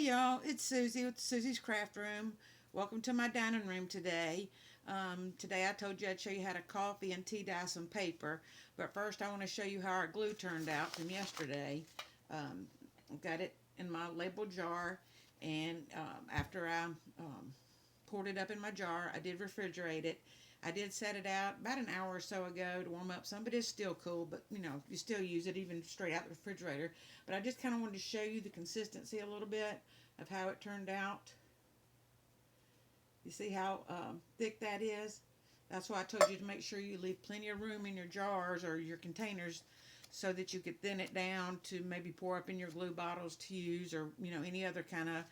Hey y'all, it's Susie with Susie's Craft Room. Welcome to my dining room today. Today I told you I'd show you how to coffee and tea dye some paper, but first I want to show you how our glue turned out from yesterday. Got it in my label jar, and after I poured it up in my jar, I did refrigerate it. I did set it out about an hour or so ago to warm up some, but it's still cool, but you still use it even straight out the refrigerator. But I just kind of wanted to show you the consistency a little bit of how it turned out. You see how thick that is? That's why I told you to make sure you leave plenty of room in your jars or your containers so that you could thin it down to maybe pour up in your glue bottles to use, or any other kind of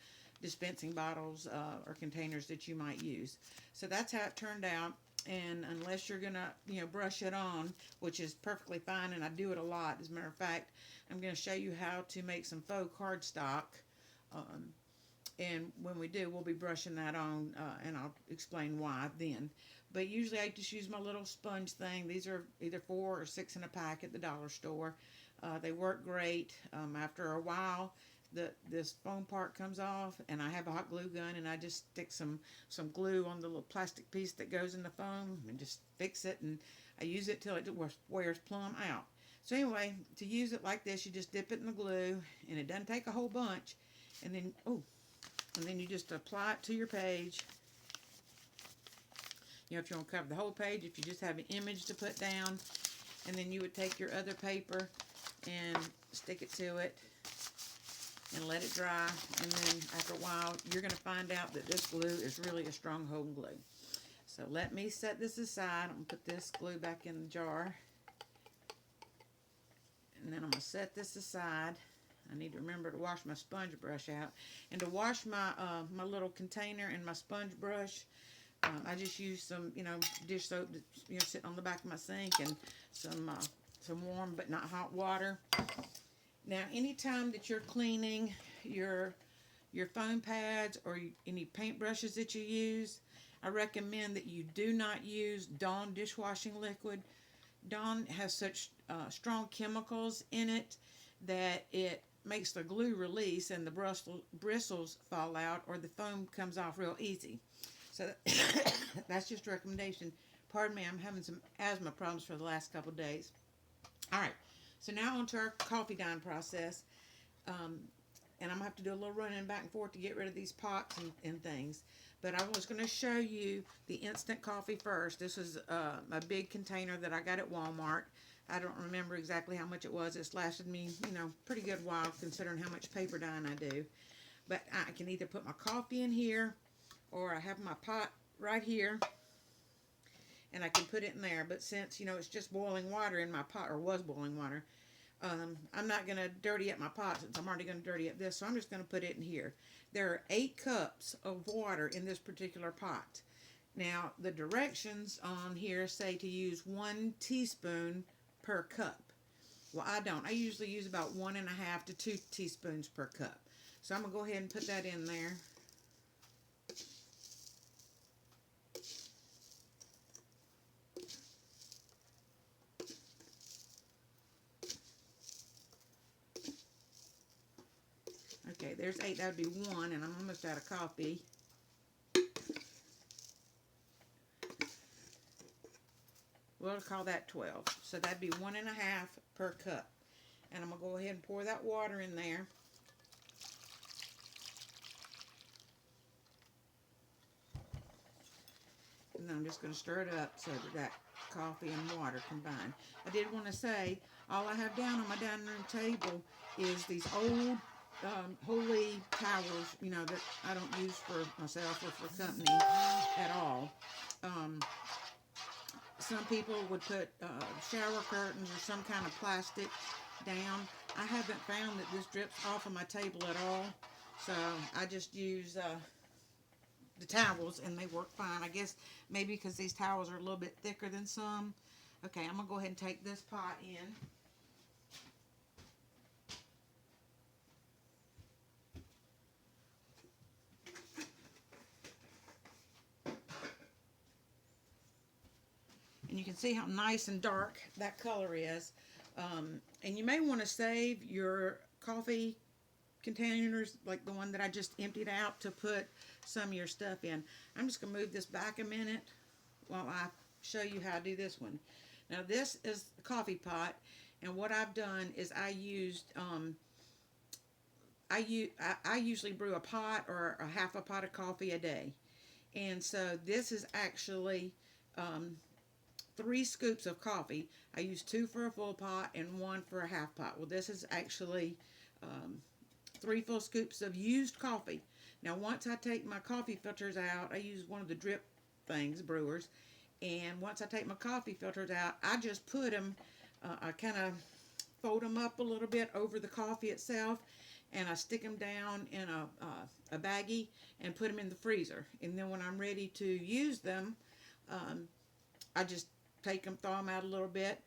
dispensing bottles or containers that you might use. So that's how it turned out. And unless you're gonna brush it on, which is perfectly fine, and I do it a lot, as a matter of fact, I'm going to show you how to make some faux cardstock. And when we do, we'll be brushing that on, and I'll explain why then. But usually I just use my little sponge thing. These are either 4 or 6 in a pack at the dollar store. They work great. After a while, this foam part comes off, and I have a hot glue gun, and I just stick some glue on the little plastic piece that goes in the foam and just fix it, and I use it till it wears plumb out. So anyway, to use it like this, you just dip it in the glue, and it doesn't take a whole bunch, and then you just apply it to your page. If you want to cover the whole page, if you just have an image to put down, and then you would take your other paper and stick it to it and let it dry, and then after a while you're going to find out that this glue is really a strong hold glue. So let me set this aside. I'm going to put this glue back in the jar, and then I'm going to set this aside. I need to remember to wash my sponge brush out, and to wash my my little container and my sponge brush, I just use some dish soap that sit on the back of my sink, and some warm but not hot water. Now, anytime that you're cleaning your foam pads or any paint brushes that you use, I recommend that you do not use Dawn dishwashing liquid. Dawn has such strong chemicals in it that it makes the glue release and the bristles fall out, or the foam comes off real easy. So that's just a recommendation. Pardon me, I'm having some asthma problems for the last couple of days. All right. So now on to our coffee dyeing process. And I'm going to have to do a little running back and forth to get rid of these pots and things. But I was going to show you the instant coffee first. This is a big container that I got at Walmart. I don't remember exactly how much it was. It's lasted me, pretty good while considering how much paper dyeing I do. But I can either put my coffee in here, or I have my pot right here, and I can put it in there. But since it's just boiling water in my pot, or was boiling water, I'm not going to dirty up my pot since I'm already going to dirty up this, so I'm just going to put it in here. There are 8 cups of water in this particular pot. Now, the directions on here say to use 1 teaspoon per cup. Well, I don't. I usually use about 1.5 to 2 teaspoons per cup. So I'm going to go ahead and put that in there. Okay, there's 8. That would be 1, and I'm almost out of coffee. We'll call that 12. So that'd be 1.5 per cup. And I'm going to go ahead and pour that water in there. And then I'm just going to stir it up so that coffee and water combine. I did want to say, all I have down on my dining room table is these old holy towels, that I don't use for myself or for company at all. Some people would put shower curtains or some kind of plastic down. I haven't found that this drips off of my table at all, so I just use the towels, and they work fine. I guess maybe because these towels are a little bit thicker than some. Okay, I'm going to go ahead and take this pot in. And you can see how nice and dark that color is. And you may want to save your coffee containers, like the one that I just emptied out to put some of your stuff in. I'm just going to move this back a minute while I show you how to do this one. Now this is a coffee pot, and what I've done is I usually brew a pot or a half a pot of coffee a day. And so this is actually 3 scoops of coffee. I use 2 for a full pot and 1 for a half pot. Well, this is actually 3 full scoops of used coffee. Now, once I take my coffee filters out, I use one of the drip things, brewers. And once I take my coffee filters out, I just put them, I kind of fold them up a little bit over the coffee itself, and I stick them down in a baggie and put them in the freezer. And then when I'm ready to use them, I just take them, thaw them out a little bit,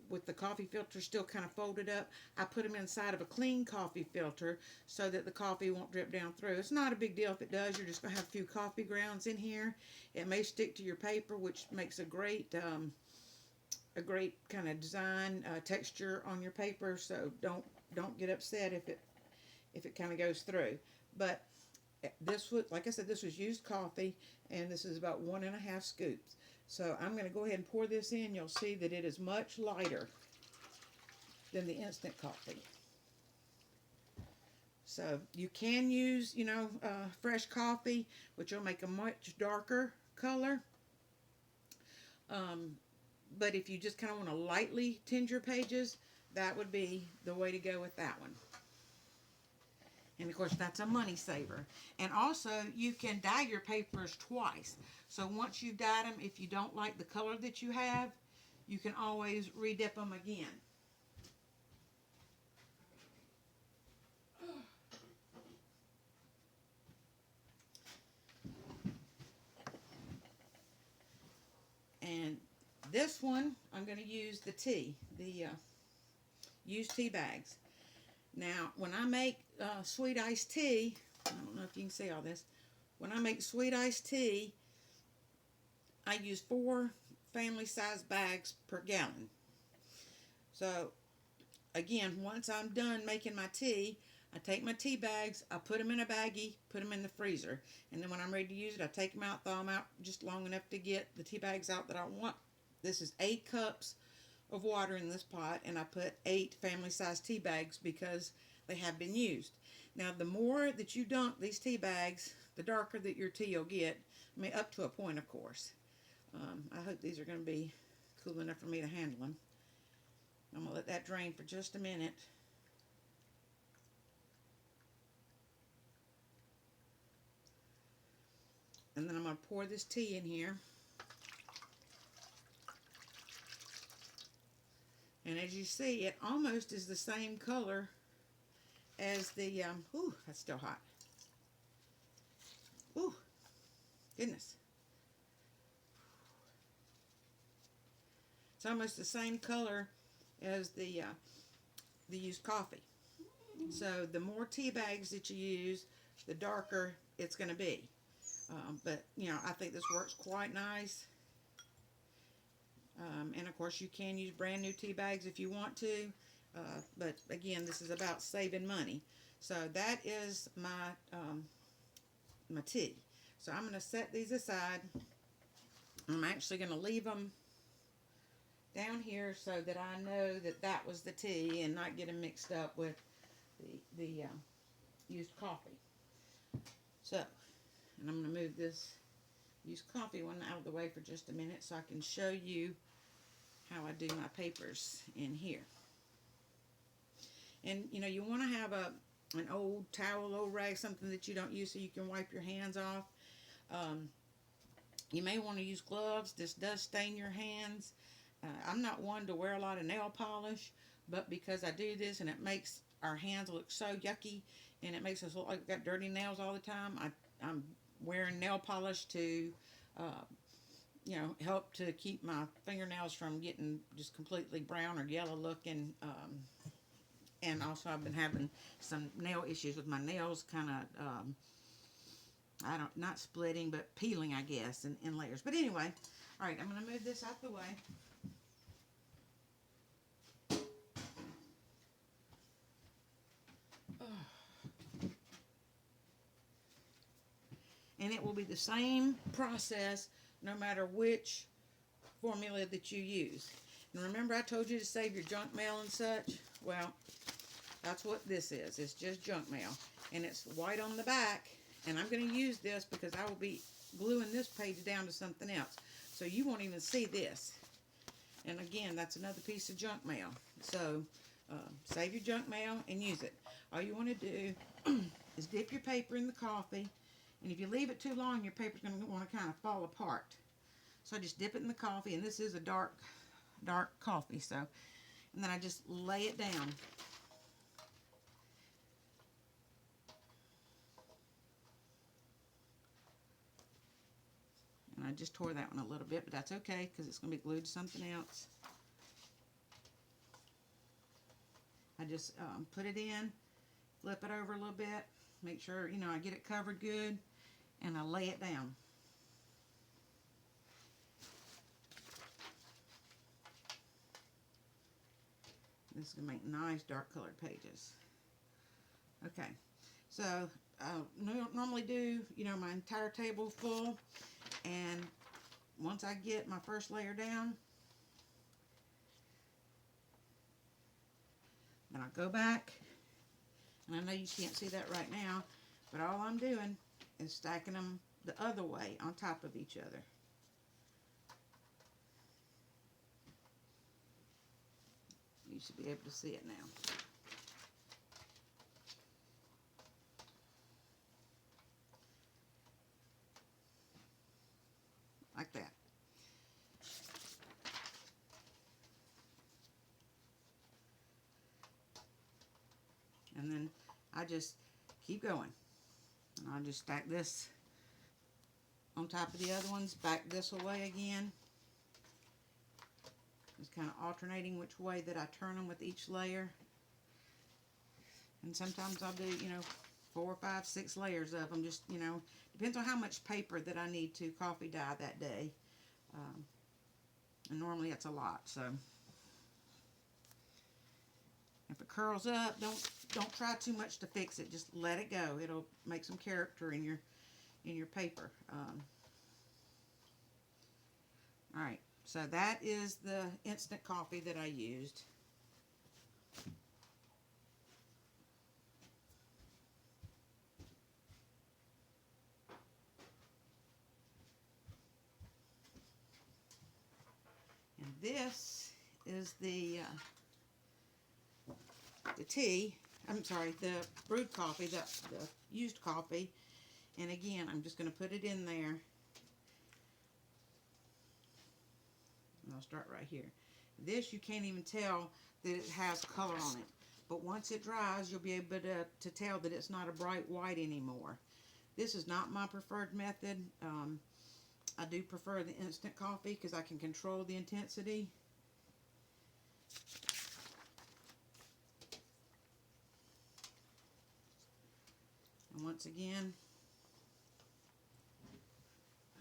with the coffee filter still kind of folded up. I put them inside of a clean coffee filter so that the coffee won't drip down through. It's not a big deal if it does. You're just going to have a few coffee grounds in here. It may stick to your paper, which makes a great kind of design texture on your paper. So don't get upset if it kind of goes through. But this was, like I said, this was used coffee, and this is about 1.5 scoops. So I'm going to go ahead and pour this in. You'll see that it is much lighter than the instant coffee. So you can use, fresh coffee, which will make a much darker color. But if you just kind of want to lightly tinge your pages, that would be the way to go with that one. And of course, that's a money saver. And also, you can dye your papers twice. So once you've dyed them, if you don't like the color that you have, you can always redip them again. And this one, I'm going to use the used tea bags. Now, when I make sweet iced tea, I don't know if you can see all this. When I make sweet iced tea, I use 4 family-sized bags per gallon. So, again, once I'm done making my tea, I take my tea bags, I put them in a baggie, put them in the freezer. And then when I'm ready to use it, I take them out, thaw them out just long enough to get the tea bags out that I want. This is 8 cups of water in this pot, and I put 8 family-sized tea bags because they have been used. Now, the more that you dunk these tea bags, the darker that your tea will get. I mean, up to a point, of course. I hope these are going to be cool enough for me to handle them. I'm going to let that drain for just a minute. And then I'm going to pour this tea in here. And as you see, it almost is the same color as the, ooh, that's still hot. Ooh, goodness. It's almost the same color as the used coffee. So the more tea bags that you use, the darker it's going to be. But, I think this works quite nice. And of course, you can use brand new tea bags if you want to. But again, this is about saving money. So that is my my tea. So I'm going to set these aside. I'm actually going to leave them down here so that I know that that was the tea and not get them mixed up with the used coffee. So, and I'm going to move this used coffee one out of the way for just a minute so I can show you how I do my papers in here. And you want to have an old towel, old rag, something that you don't use so you can wipe your hands off. You may want to use gloves. This does stain your hands. I'm not one to wear a lot of nail polish, but because I do this and it makes our hands look so yucky and it makes us look like we've got dirty nails all the time, I'm wearing nail polish to help to keep my fingernails from getting just completely brown or yellow looking. And also I've been having some nail issues with my nails kind of, not splitting, but peeling, I guess, in layers. But anyway, all right, I'm going to move this out the way. and it will be the same process no matter which formula that you use. And remember I told you to save your junk mail and such? Well, that's what this is. It's just junk mail. And it's white on the back. And I'm going to use this because I will be gluing this page down to something else. So you won't even see this. And again, that's another piece of junk mail. So save your junk mail and use it. All you want to do is dip your paper in the coffee. And if you leave it too long, your paper's going to want to kind of fall apart. So I just dip it in the coffee. And this is a dark coffee. So, and then I just lay it down. And I just tore that one a little bit, but that's okay because it's going to be glued to something else. I just put it in, flip it over a little bit, make sure, you know, I get it covered good, and I lay it down. This is going to make nice dark colored pages. Okay, so I normally do, you know, my entire table full, and once I get my first layer down, then I'll go back, and I know you can't see that right now, but all I'm doing is stacking them the other way on top of each other. You should be able to see it now. Like that. And then I just keep going. And I'll just stack this on top of the other ones, back this away again. Just kind of alternating which way that I turn them with each layer. And sometimes I'll do, you know, 4, 5, 6 layers of them. Just, you know, depends on how much paper that I need to coffee dye that day. And normally it's a lot, so. If it curls up, don't try too much to fix it. Just let it go. It'll make some character in your paper. All right, so that is the instant coffee that I used. And this is the tea. I'm sorry, the brewed coffee, the used coffee. And again, I'm just going to put it in there. And I'll start right here. This, you can't even tell that it has color on it. But once it dries, you'll be able to tell that it's not a bright white anymore. This is not my preferred method. I do prefer the instant coffee because I can control the intensity. And once again,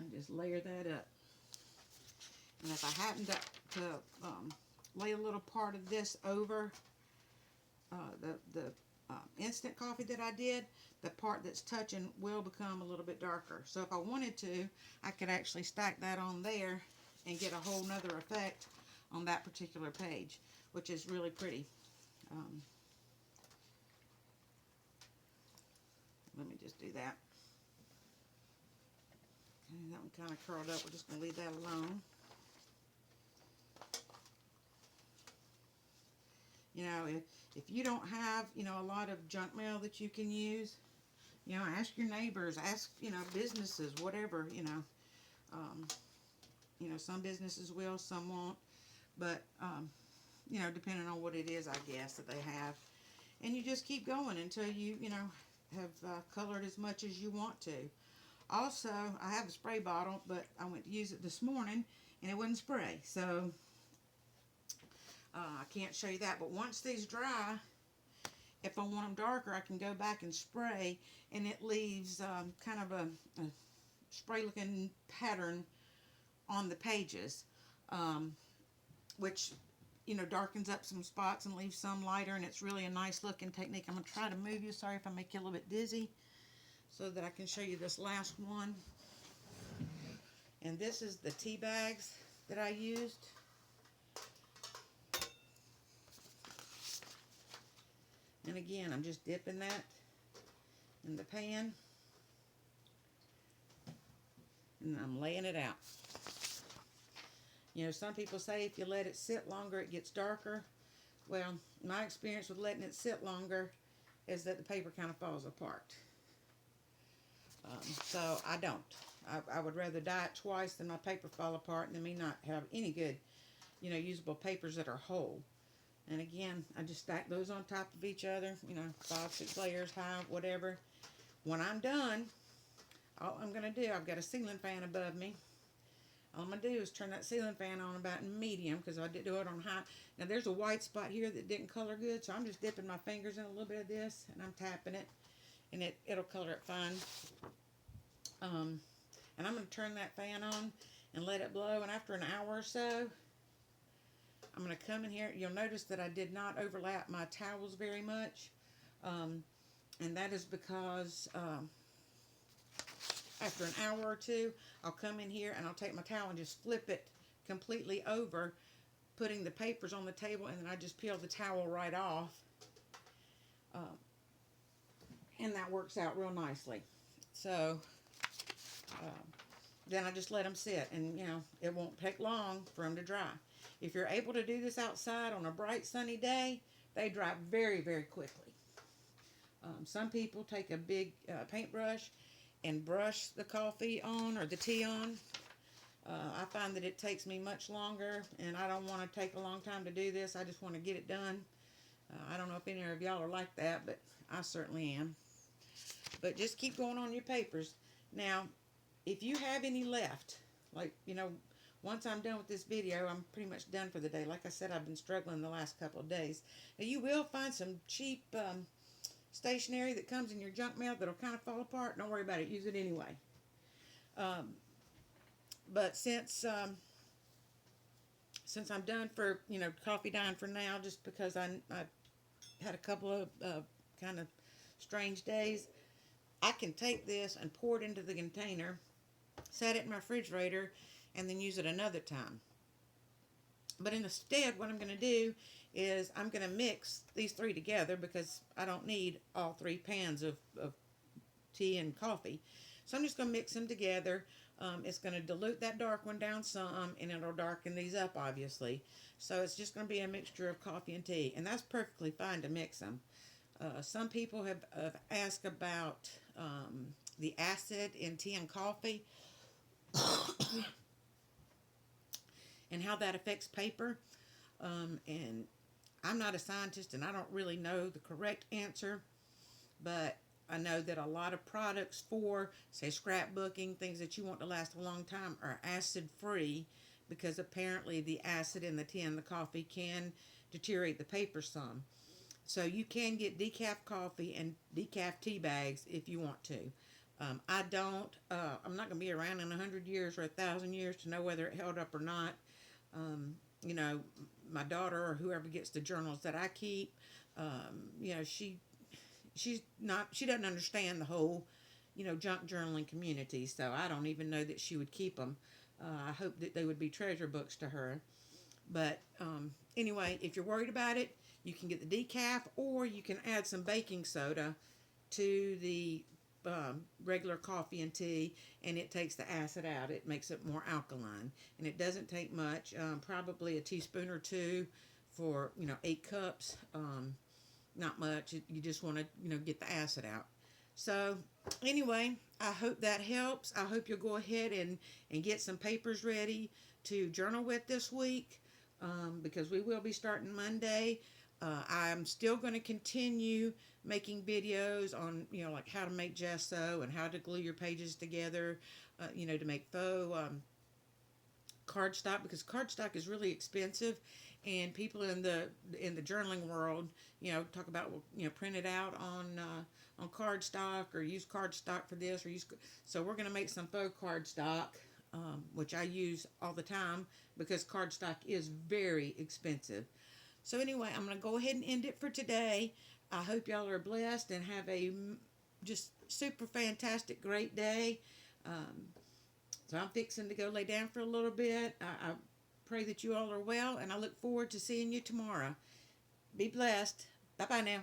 I just layer that up. And if I happen to lay a little part of this over the instant coffee that I did, the part that's touching will become a little bit darker. So if I wanted to, I could actually stack that on there and get a whole nother effect on that particular page, which is really pretty. Let me just do that. Okay, that one kind of curled up. We're just going to leave that alone. You know, if you don't have, you know, a lot of junk mail that you can use, you know, ask your neighbors, ask, you know, businesses, whatever, you know. You know, some businesses will, some won't. But, you know, depending on what it is, I guess, that they have. And you just keep going until you, you know, have colored as much as you want to. Also, I have a spray bottle, but I went to use it this morning, and it wouldn't spray. So, I can't show you that. But once these dry, if I want them darker, I can go back and spray, and it leaves kind of a spray-looking pattern on the pages, which, you know, darkens up some spots and leaves some lighter, and it's really a nice looking technique. I'm going to try to move you. Sorry if I make you a little bit dizzy. so that I can show you this last one. And this is the tea bags that I used. And again, I'm just dipping that in the pan. And I'm laying it out. You know, some people say if you let it sit longer, it gets darker. Well, my experience with letting it sit longer is that the paper kind of falls apart. So I don't. I would rather dye it twice than my paper fall apart and then me not have any good, you know, usable papers that are whole. And again, I just stack those on top of each other, you know, 5, 6 layers high, whatever. When I'm done, all I'm going to do, I've got a ceiling fan above me. All I'm going to do is turn that ceiling fan on about in medium, because I did do it on high. Now there's a white spot here that didn't color good, so I'm just dipping my fingers in a little bit of this, and I'm tapping it, and it'll color it fine. And I'm going to turn that fan on and let it blow, and after an hour or so, I'm going to come in here. You'll notice that I did not overlap my towels very much, and that is because after an hour or two, I'll come in here and I'll take my towel and just flip it completely over, putting the papers on the table, and then I just peel the towel right off, and that works out real nicely. So then I just let them sit, and you know, it won't take long for them to dry. If you're able to do this outside on a bright sunny day, they dry very, very quickly. Some people take a big paintbrush and brush the coffee on or the tea on. I find that it takes me much longer, and I don't want to take a long time to do this. I just want to get it done. I don't know if any of y'all are like that, but I certainly am. But just keep going on your papers. Now, if you have any left, like, you know, once I'm done with this video, I'm pretty much done for the day. Like I said, I've been struggling the last couple of days. Now, you will find some cheap stationery that comes in your junk mail that'll kind of fall apart. Don't worry about it. Use it anyway. But since I'm done for, you know, coffee dyeing for now, just because I had a couple of kind of strange days, I can take this and pour it into the container, set it in my refrigerator, and then use it another time. But instead, what I'm going to do is I'm going to mix these three together, because I don't need all 3 pans of tea and coffee. So I'm just going to mix them together. It's going to dilute that dark one down some, and it'll darken these up, obviously. So it's just going to be a mixture of coffee and tea, and that's perfectly fine to mix them. Some people have asked about the acid in tea and coffee and how that affects paper. And I'm not a scientist, and I don't really know the correct answer, but I know that a lot of products for, say, scrapbooking, things that you want to last a long time, are acid-free, because apparently the acid in the tea and the coffee can deteriorate the paper some. So you can get decaf coffee and decaf tea bags if you want to. I don't. I'm not going to be around in 100 years or 1,000 years to know whether it held up or not. You know, my daughter or whoever gets the journals that I keep, you know, she doesn't understand the whole, you know, junk journaling community. So I don't even know that she would keep them. I hope that they would be treasure books to her. But anyway, if you're worried about it, you can get the decaf, or you can add some baking soda to the regular coffee and tea, and it takes the acid out. It makes it more alkaline, and it doesn't take much, probably a teaspoon or 2 for, you know, 8 cups. Not much. You just want to, you know, get the acid out. So anyway, I hope that helps. I hope you'll go ahead and get some papers ready to journal with this week, because we will be starting Monday. I'm still going to continue making videos on, you know, like how to make gesso and how to glue your pages together, you know, to make faux cardstock, because cardstock is really expensive, and people in the journaling world, you know, talk about, you know, print it out on cardstock, or use cardstock for this, or so we're going to make some faux cardstock, which I use all the time, because cardstock is very expensive. So anyway, I'm going to go ahead and end it for today. I hope y'all are blessed and have a just super fantastic, great day. So I'm fixing to go lay down for a little bit. I pray that you all are well, and I look forward to seeing you tomorrow. Be blessed. Bye-bye now.